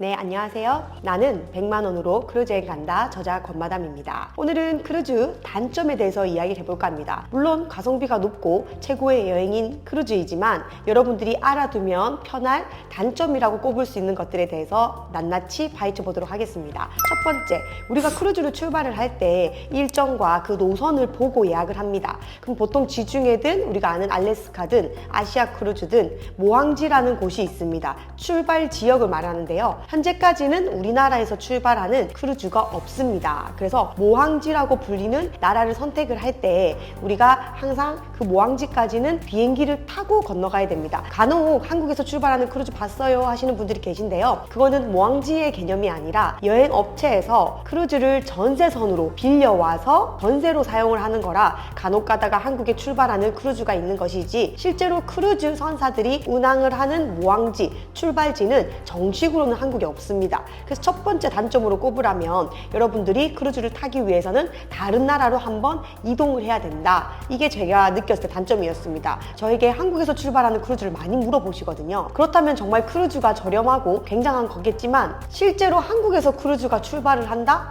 네, 안녕하세요. 나는 100만원으로 크루즈 여행 간다 저자 권마담입니다. 오늘은 크루즈 단점에 대해서 이야기를 해볼까 합니다. 물론 가성비가 높고 최고의 여행인 크루즈이지만 여러분들이 알아두면 편할 단점이라고 꼽을 수 있는 것들에 대해서 낱낱이 파헤쳐 보도록 하겠습니다. 첫 번째, 우리가 크루즈로 출발을 할 때 일정과 그 노선을 보고 예약을 합니다. 그럼 보통 지중해든 우리가 아는 알래스카든 아시아 크루즈든 모항지라는 곳이 있습니다. 출발 지역을 말하는데요. 현재까지는 우리나라에서 출발하는 크루즈가 없습니다. 그래서 모항지라고 불리는 나라를 선택을 할 때 우리가 항상 그 모항지까지는 비행기를 타고 건너가야 됩니다. 간혹 한국에서 출발하는 크루즈 봤어요 하시는 분들이 계신데요. 그거는 모항지의 개념이 아니라 여행 업체에서 크루즈를 전세선으로 빌려와서 전세로 사용을 하는 거라 간혹 가다가 한국에 출발하는 크루즈가 있는 것이지, 실제로 크루즈 선사들이 운항을 하는 모항지, 출발지는 정식으로는 한국에 없습니다. 그래서 첫 번째 단점으로 꼽으라면 여러분들이 크루즈를 타기 위해서는 다른 나라로 한번 이동을 해야 된다. 이게 제가 느꼈을 때 단점이었습니다. 저에게 한국에서 출발하는 크루즈를 많이 물어보시거든요. 그렇다면 정말 크루즈가 저렴하고 굉장한 거겠지만 실제로 한국에서 크루즈가 출발을 한다?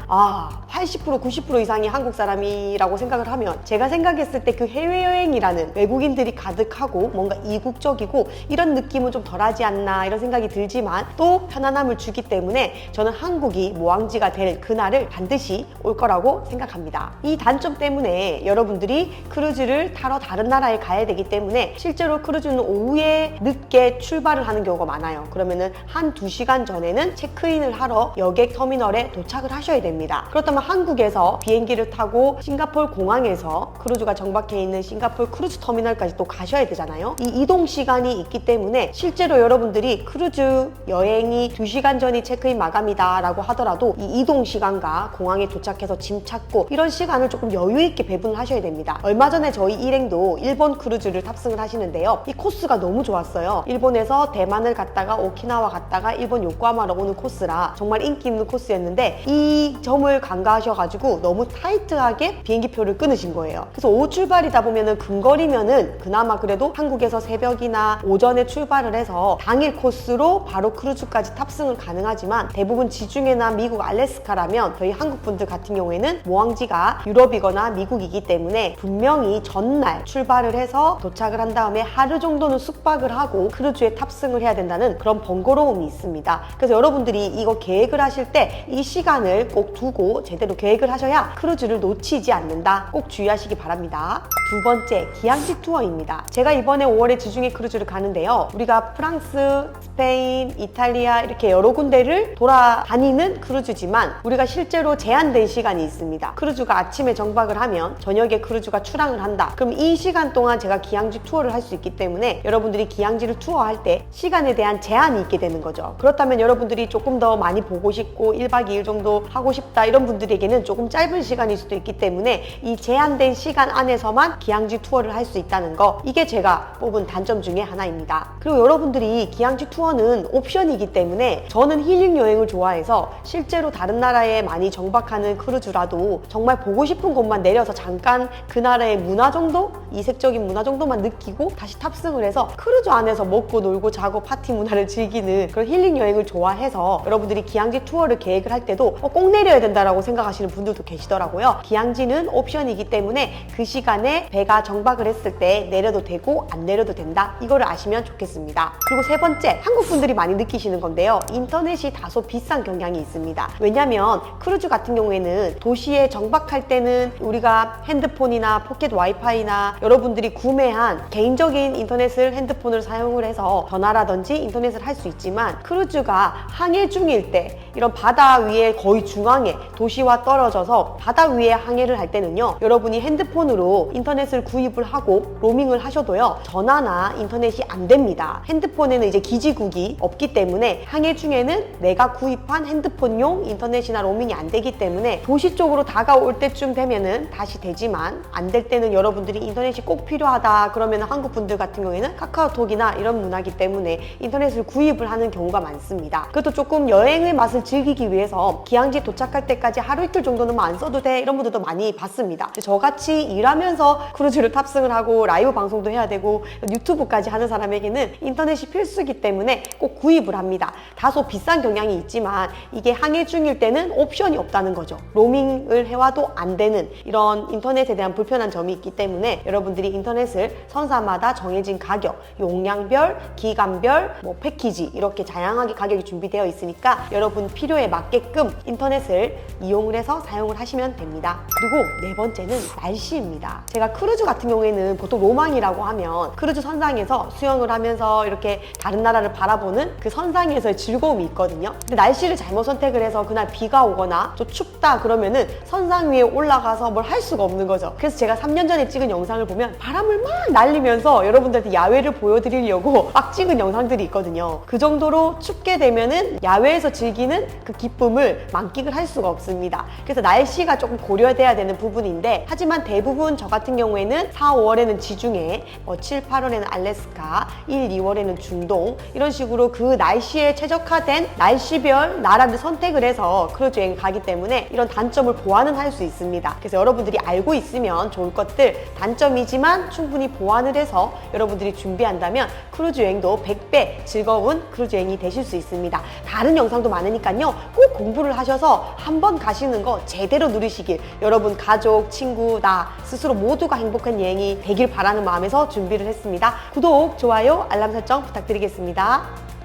80% 90% 이상이 한국 사람이라고 생각을 하면 제가 생각했을 때 그 해외여행이라는 외국인들이 가득하고 뭔가 이국적이고 이런 느낌은 좀 덜하지 않나 이런 생각이 들지만 또 편안함을 주기 때문에 저는 한국이 모항지가 될 그날을 반드시 올 거라고 생각합니다. 이 단점 때문에 여러분들이 크루즈를 타러 다른 나라에 가야 되기 때문에 실제로 크루즈는 오후에 늦게 출발을 하는 경우가 많아요. 그러면은 한 2시간 전에는 체크인을 하러 여객 터미널에 도착을 하셔야 됩니다. 그렇다면 한국에서 비행기를 타고 싱가포르 공항에서 크루즈가 정박해 있는 싱가포르 크루즈 터미널까지 또 가셔야 되잖아요. 이 이동 시간이 있기 때문에 실제로 여러분들이 크루즈 여행이 2시간 전이 체크인 마감이다 라고 하더라도 이 이동 시간과 공항에 도착해서 짐 찾고 이런 시간을 조금 여유 있게 배분을 하셔야 됩니다. 얼마 전에 저희 일행도 일본 크루즈를 탑승을 하시는데요. 이 코스가 너무 좋았어요. 일본에서 대만을 갔다가 오키나와 갔다가 일본 요코하마로 오는 코스라 정말 인기 있는 코스였는데 이 점을 간과하셔가지고 너무 타이트하게 비행기표를 끊으신 거예요. 그래서 오후 출발이다 보면은 근거리면은 그나마 그래도 한국에서 새벽이나 오전에 출발을 해서 당일 코스로 바로 크루즈까지 탑승을 가능하지만 대부분 지중해나 미국 알래스카라면 저희 한국 분들 같은 경우에는 모항지가 유럽이거나 미국이기 때문에 분명히 전날 출발을 해서 도착을 한 다음에 하루 정도는 숙박을 하고 크루즈에 탑승을 해야 된다는 그런 번거로움이 있습니다. 그래서 여러분들이 이거 계획을 하실 때 이 시간을 꼭 두고 제대로 계획을 하셔야 크루즈를 놓치지 않는다. 꼭 주의하시기 바랍니다. 두 번째, 기항지 투어입니다. 제가 이번에 5월에 지중해 크루즈를 가는데요. 우리가 프랑스, 스페인, 이탈리아 이렇게 여러 군데를 돌아다니는 크루즈지만 우리가 실제로 제한된 시간이 있습니다. 크루즈가 아침에 정박을 하면 저녁에 크루즈가 출항을 한다. 그럼 이 시간 동안 제가 기항지 투어를 할 수 있기 때문에 여러분들이 기항지를 투어할 때 시간에 대한 제한이 있게 되는 거죠. 그렇다면 여러분들이 조금 더 많이 보고 싶고 1박 2일 정도 하고 싶다 이런 분들에게는 조금 짧은 시간일 수도 있기 때문에 이 제한된 시간 안에서만 기항지 투어를 할 수 있다는 거, 이게 제가 뽑은 단점 중에 하나입니다. 그리고 여러분들이 기항지 투어는 옵션이기 때문에 저는 힐링 여행을 좋아해서 실제로 다른 나라에 많이 정박하는 크루즈라도 정말 보고 싶은 곳만 내려서 잠깐 그 나라의 문화 정도? 이색적인 문화 정도만 느끼고 다시 탑승을 해서 크루즈 안에서 먹고 놀고 자고 파티 문화를 즐기는 그런 힐링 여행을 좋아해서 여러분들이 기항지 투어를 계획을 할 때도 꼭 내려야 된다라고 생각하시는 분들도 계시더라고요. 기항지는 옵션이기 때문에 그 시간에 배가 정박을 했을 때 내려도 되고 안 내려도 된다. 이거를 아시면 좋겠습니다. 그리고 세 번째, 한국 분들이 많이 느끼시는 건데요. 인터넷이 다소 비싼 경향이 있습니다. 왜냐면 크루즈 같은 경우에는 도시에 정박할 때는 우리가 핸드폰이나 포켓 와이파이나 여러분들이 구매한 개인적인 인터넷을 핸드폰을 사용을 해서 전화라든지 인터넷을 할 수 있지만 크루즈가 항해 중일 때 이런 바다 위에 거의 중앙에 도시와 떨어져서 바다 위에 항해를 할 때는요, 여러분이 핸드폰으로 인터넷을 구입을 하고 로밍을 하셔도요 전화나 인터넷이 안 됩니다. 핸드폰에는 이제 기지국이 없기 때문에 항해 중에는 내가 구입한 핸드폰용 인터넷이나 로밍이 안 되기 때문에 도시 쪽으로 다가올 때쯤 되면은 다시 되지만 안 될 때는 여러분들이 인터넷이 꼭 필요하다 그러면 한국 분들 같은 경우에는 카카오톡이나 이런 문화기 때문에 인터넷을 구입을 하는 경우가 많습니다. 그것도 조금 여행의 맛을 즐기기 위해서 기항지 도착할 때까지 하루 하루 이틀 정도는 안 써도 돼 이런 분들도 많이 봤습니다. 저같이 일하면서 크루즈를 탑승을 하고 라이브 방송도 해야 되고 유튜브까지 하는 사람에게는 인터넷이 필수이기 때문에 꼭 구입을 합니다. 다소 비싼 경향이 있지만 이게 항해 중일 때는 옵션이 없다는 거죠. 로밍을 해와도 안 되는 이런 인터넷에 대한 불편한 점이 있기 때문에 여러분들이 인터넷을 선사마다 정해진 가격, 용량별, 기간별, 패키지 이렇게 다양하게 가격이 준비되어 있으니까 여러분 필요에 맞게끔 인터넷을 이용을 해서 사용을 하시면 됩니다. 그리고 네 번째는 날씨입니다. 제가 크루즈 같은 경우에는 보통 로망이라고 하면 크루즈 선상에서 수영을 하면서 이렇게 다른 나라를 바라보는 그 선상에서의 즐거움이 있거든요. 근데 날씨를 잘못 선택을 해서 그날 비가 오거나 좀 춥다 그러면은 선상 위에 올라가서 뭘 할 수가 없는 거죠. 그래서 제가 3년 전에 찍은 영상을 보면 바람을 막 날리면서 여러분들한테 야외를 보여드리려고 막 찍은 영상들이 있거든요. 그 정도로 춥게 되면은 야외에서 즐기는 그 기쁨을 만끽을 할 수가 없습니다. 그래서 날씨가 조금 고려돼야 되는 부분인데 하지만 대부분 저 같은 경우에는 4, 5월에는 지중해, 7, 8월에는 알래스카, 1, 2월에는 중동 이런 식으로 그 날씨에 최적화된 날씨별 나라를 선택을 해서 크루즈 여행 가기 때문에 이런 단점을 보완은 할 수 있습니다. 그래서 여러분들이 알고 있으면 좋을 것들 단점이지만 충분히 보완을 해서 여러분들이 준비한다면 크루즈 여행도 100배 즐거운 크루즈 여행이 되실 수 있습니다. 다른 영상도 많으니까요. 꼭 공부를 하셔서 한번 가시는 거 제대로 누리시길 여러분 가족, 친구, 나 스스로 모두가 행복한 여행이 되길 바라는 마음에서 준비를 했습니다. 구독, 좋아요, 알람 설정 부탁드리겠습니다.